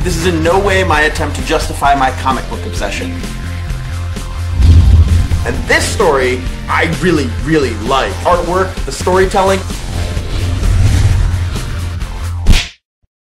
This is in no way my attempt to justify my comic book obsession. And this story, I really, really like. Artwork, the storytelling.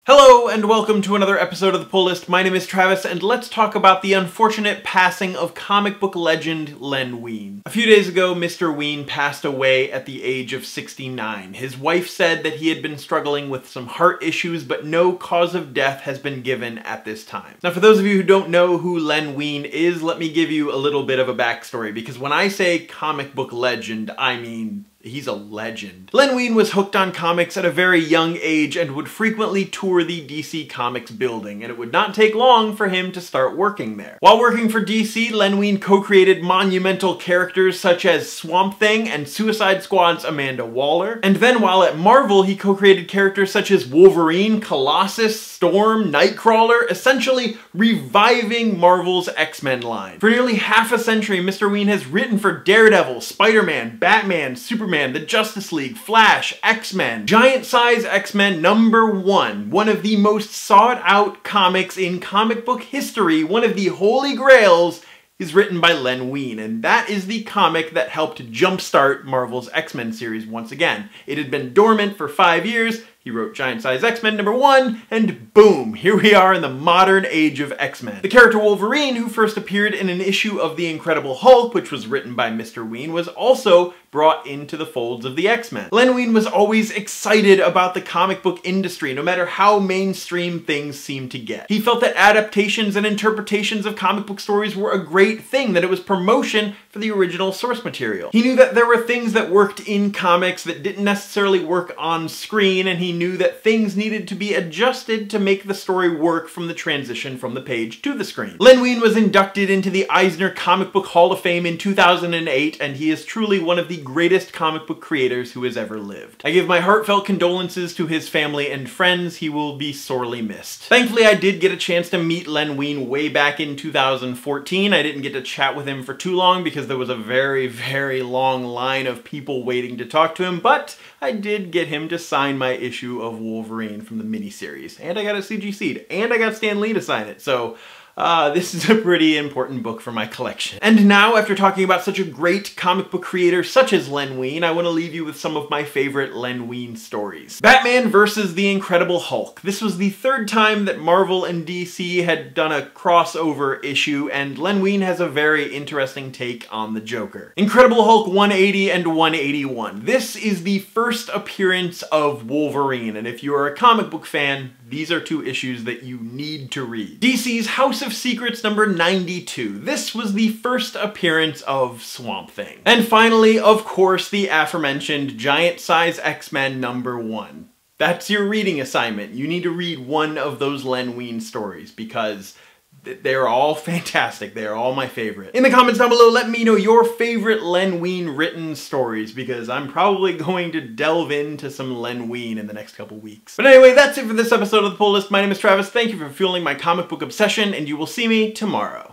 Hello and welcome to another episode of The Pull List. My name is Travis and let's talk about the unfortunate passing of comic book legend Len Wein. A few days ago, Mr. Wein passed away at the age of 69. His wife said that he had been struggling with some heart issues, but no cause of death has been given at this time. Now, for those of you who don't know who Len Wein is, let me give you a little bit of a backstory, because when I say comic book legend, I mean he's a legend. Len Wein was hooked on comics at a very young age and would frequently tour the DC Comics building, and it would not take long for him to start working there. While working for DC, Len Wein co-created monumental characters such as Swamp Thing and Suicide Squad's Amanda Waller. And then while at Marvel, he co-created characters such as Wolverine, Colossus, Storm, Nightcrawler, essentially reviving Marvel's X-Men line. For nearly half a century, Mr. Wein has written for Daredevil, Spider-Man, Batman, Superman, the Justice League, Flash, X-Men. Giant Size X-Men #1, one of the most sought out comics in comic book history, one of the holy grails, is written by Len Wein, and that is the comic that helped jumpstart Marvel's X-Men series once again. It had been dormant for 5 years. He wrote Giant Size X-Men #1, and boom, here we are in the modern age of X-Men. The character Wolverine, who first appeared in an issue of The Incredible Hulk, which was written by Mr. Wein, was also brought into the folds of the X-Men. Len Wein was always excited about the comic book industry, no matter how mainstream things seemed to get. He felt that adaptations and interpretations of comic book stories were a great thing, that it was promotion for the original source material. He knew that there were things that worked in comics that didn't necessarily work on screen, and he knew that things needed to be adjusted to make the story work from the transition from the page to the screen. Len Wein was inducted into the Eisner Comic Book Hall of Fame in 2008, and he is truly one of the greatest comic book creators who has ever lived. I give my heartfelt condolences to his family and friends. He will be sorely missed. Thankfully, I did get a chance to meet Len Wein way back in 2014. I didn't get to chat with him for too long because there was a very, very long line of people waiting to talk to him, but I did get him to sign my issue of Wolverine from the miniseries, and I got it CGC'd, and I got Stan Lee to sign it, so this is a pretty important book for my collection. And now, after talking about such a great comic book creator such as Len Wein, I want to leave you with some of my favorite Len Wein stories. Batman versus the Incredible Hulk. This was the third time that Marvel and DC had done a crossover issue, and Len Wein has a very interesting take on the Joker. Incredible Hulk 180 and 181. This is the first appearance of Wolverine, and if you are a comic book fan, these are two issues that you need to read. DC's House of Secrets #92. This was the first appearance of Swamp Thing. And finally, of course, the aforementioned Giant Size X-Men #1. That's your reading assignment. You need to read one of those Len Wein stories because they're all fantastic. They're all my favorite. In the comments down below, let me know your favorite Len Wein written stories, because I'm probably going to delve into some Len Wein in the next couple weeks. But anyway, that's it for this episode of The Pull List. My name is Travis. Thank you for fueling my comic book obsession, and you will see me tomorrow.